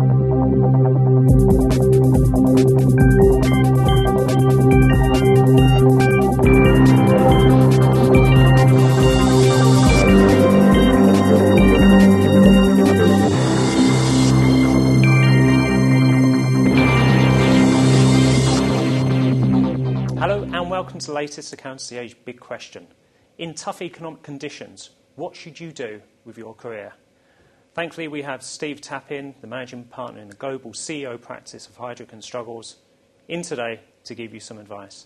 Welcome to the latest Accountancy Age Big Question. In tough economic conditions, what should you do with your career? Thankfully, we have Steve Tappin, the managing partner in the global CEO practice of Heidrick Struggles, in today to give you some advice.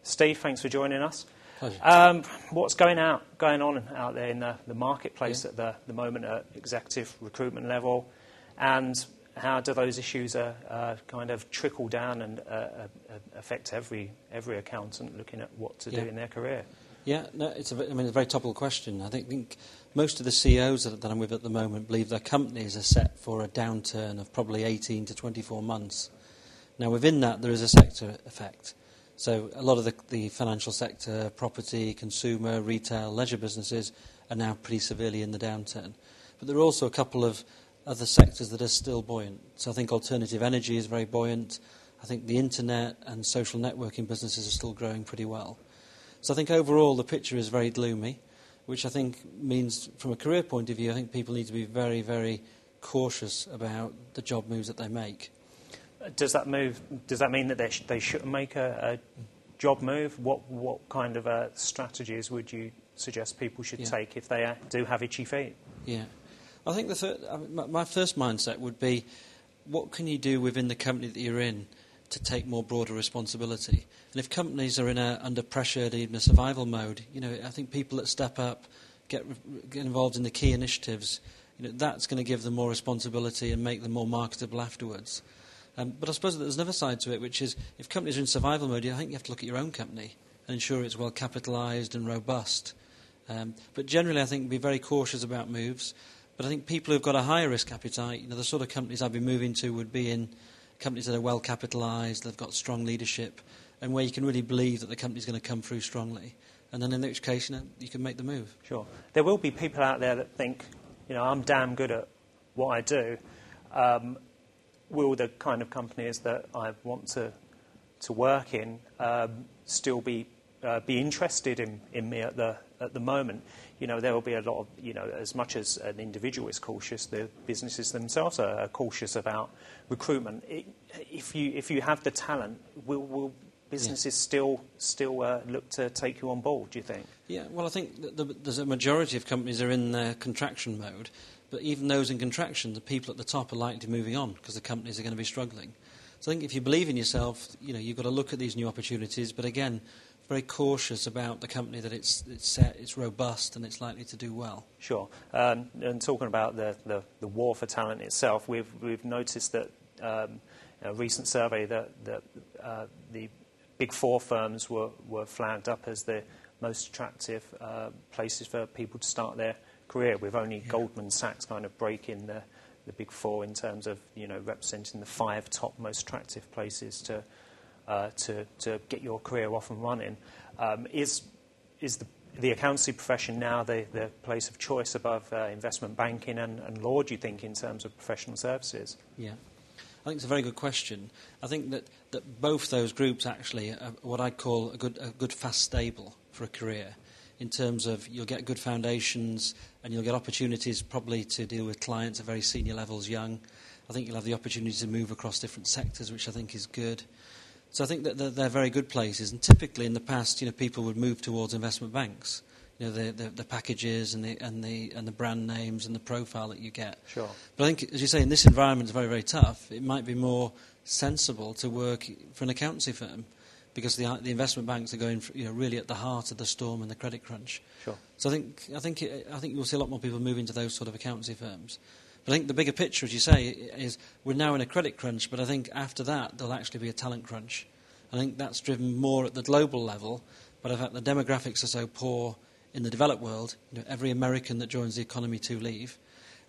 Steve, thanks for joining us. Pleasure. What's going on out there in the marketplace at the moment at executive recruitment level, and how do those issues kind of trickle down and affect every accountant looking at what to do in their career? Yeah, no, it's a very topical question. I think most of the CEOs that I'm with at the moment believe their companies are set for a downturn of probably 18 to 24 months. Now, within that, there is a sector effect. So a lot of the financial sector, property, consumer, retail, leisure businesses are now pretty severely in the downturn. But there are also a couple of other sectors that are still buoyant. So I think alternative energy is very buoyant. I think the internet and social networking businesses are still growing pretty well. So I think overall the picture is very gloomy, which I think means from a career point of view, I think people need to be very, very cautious about the job moves that they make. Does that mean that they shouldn't make a job move? What kind of strategies would you suggest people should take if they do have itchy feet? Yeah. I think my first mindset would be, what can you do within the company that you're in to take more broader responsibility? And if companies are under pressure, even a survival mode, I think people that step up, get involved in the key initiatives, that's going to give them more responsibility and make them more marketable afterwards. But I suppose that there's another side to it, which is if companies are in survival mode, I think you have to look at your own company and ensure it's well capitalised and robust. But generally, I think be very cautious about moves. But I think people who've got a higher risk appetite, the sort of companies I'd be moving to would be in companies that are well capitalised, they've got strong leadership, and where you can really believe that the company's going to come through strongly. And then in which case, you can make the move. Sure. There will be people out there that think, I'm damn good at what I do. Will the kind of companies that I want to work in still be interested in me at the moment? There will be a lot of, as much as an individual is cautious, the businesses themselves are cautious about recruitment. If you have the talent, will businesses still look to take you on board, do you think? Yeah, well, I think there's a majority of companies are in their contraction mode, but even those in contraction, the people at the top are likely to be moving on because the companies are going to be struggling. So I think if you believe in yourself, you've got to look at these new opportunities, but again, very cautious about the company, that it's set, it's robust, and it's likely to do well. Sure. And talking about the war for talent itself, we've noticed that a recent survey that the big four firms were flagged up as the most attractive places for people to start their career, with only Goldman Sachs kind of breaking the big four in terms of representing the 5 top most attractive places to get your career off and running. Is the accountancy profession now the place of choice above investment banking and law, do you think, in terms of professional services? Yeah, I think it's a very good question. I think that both those groups actually are what I call a good fast stable for a career, in terms of you'll get good foundations and you'll get opportunities probably to deal with clients at very senior levels young. I think you'll have the opportunity to move across different sectors, which I think is good. So I think that they're very good places, and typically in the past, people would move towards investment banks. The packages and the brand names and the profile that you get. Sure. But I think, as you say, in this environment, it's very, very tough. It might be more sensible to work for an accountancy firm, because the investment banks are going, really at the heart of the storm and the credit crunch. Sure. So I think you'll see a lot more people move into those sort of accountancy firms. But I think the bigger picture, as you say, is we're now in a credit crunch, but I think after that there'll actually be a talent crunch. I think that's driven more at the global level, but in fact the demographics are so poor in the developed world. Every American that joins the economy to leave.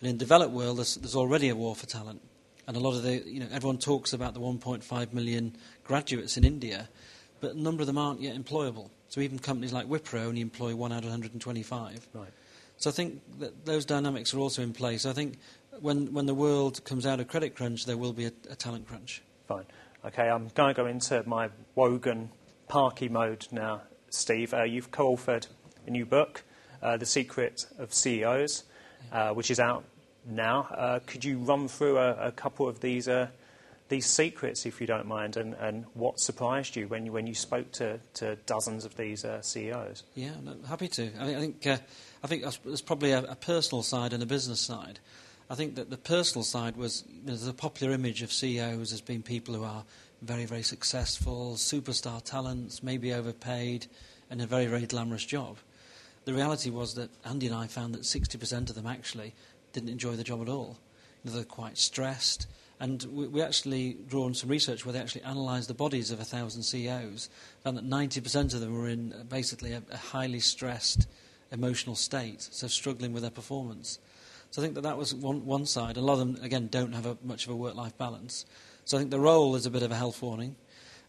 And in the developed world, there's already a war for talent. And a lot of everyone talks about the 1.5 million graduates in India, but a number of them aren't yet employable. So even companies like Wipro only employ 1 out of 125. Right. So I think that those dynamics are also in place. I think when the world comes out of credit crunch, there will be a talent crunch. Fine. Okay, I'm going to go into my Wogan Parky mode now, Steve. You've co-authored a new book, The Secret of CEOs, which is out now. Could you run through a couple of these secrets, if you don't mind, and what surprised you when you spoke to dozens of these CEOs? Yeah, no, happy to. I think there's probably a personal side and a business side. I think that the personal side was, there's a popular image of CEOs as being people who are very, very successful, superstar talents, maybe overpaid, and a very, very glamorous job. The reality was that Andy and I found that 60% of them actually didn't enjoy the job at all. They're quite stressed. And we actually drawn some research where they actually analysed the bodies of 1,000 CEOs, found that 90% of them were in basically a highly stressed emotional state, so struggling with their performance. So I think that was one side. A lot of them, again, don't have much of a work-life balance. So I think the role is a bit of a health warning.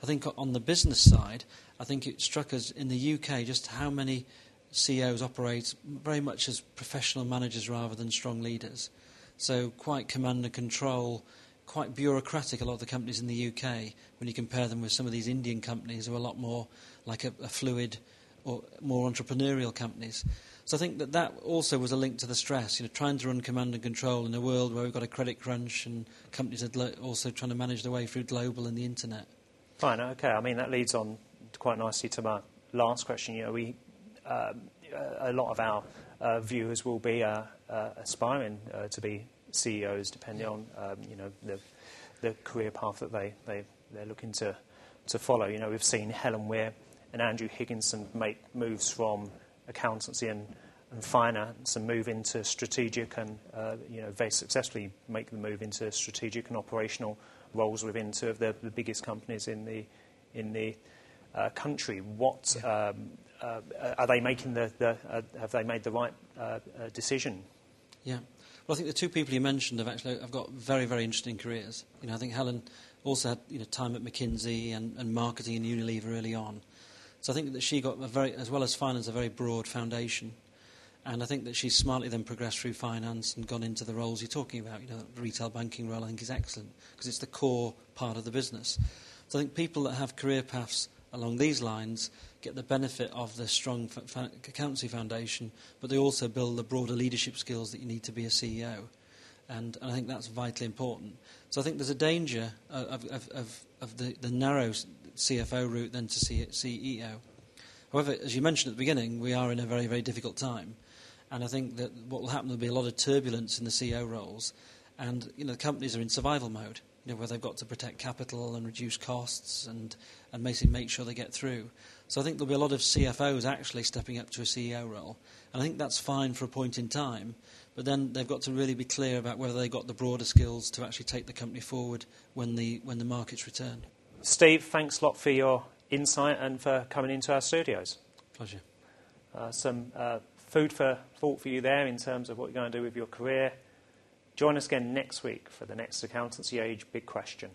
I think on the business side, I think it struck us in the UK just how many CEOs operate very much as professional managers rather than strong leaders. So quite command and control, quite bureaucratic, a lot of the companies in the UK, when you compare them with some of these Indian companies who are a lot more like a fluid or more entrepreneurial companies. So I think that also was a link to the stress, trying to run command and control in a world where we've got a credit crunch and companies are also trying to manage their way through global and the internet. Fine, okay. I mean, that leads on quite nicely to my last question. A lot of our viewers will be aspiring to be CEOs, depending on the career path that they're looking to follow. We've seen Helen Weir and Andrew Higginson make moves from accountancy and finance and move into strategic and very successfully make the move into strategic and operational roles within two of the biggest companies in the country. What are they making have they made the right decision? Yeah. Well, I think the two people you mentioned have got very, very interesting careers. I think Helen also had time at McKinsey and marketing in Unilever early on. So I think that she got as well as finance, a very broad foundation. And I think that she's smartly then progressed through finance and gone into the roles you're talking about. The retail banking role I think is excellent because it's the core part of the business. So I think people that have career paths along these lines get the benefit of the strong accountancy foundation, but they also build the broader leadership skills that you need to be a CEO. And I think that's vitally important. So I think there's a danger of the narrow CFO route then to CEO. However, as you mentioned at the beginning, we are in a very, very difficult time. And I think that what will happen will be a lot of turbulence in the CEO roles. And, companies are in survival mode, where they've got to protect capital and reduce costs and basically make sure they get through. So I think there'll be a lot of CFOs actually stepping up to a CEO role. And I think that's fine for a point in time. But then they've got to really be clear about whether they've got the broader skills to actually take the company forward when the markets return. Steve, thanks a lot for your insight and for coming into our studios. Pleasure. Some food for thought for you there in terms of what you're going to do with your career. Join us again next week for the next Accountancy Age Big Question.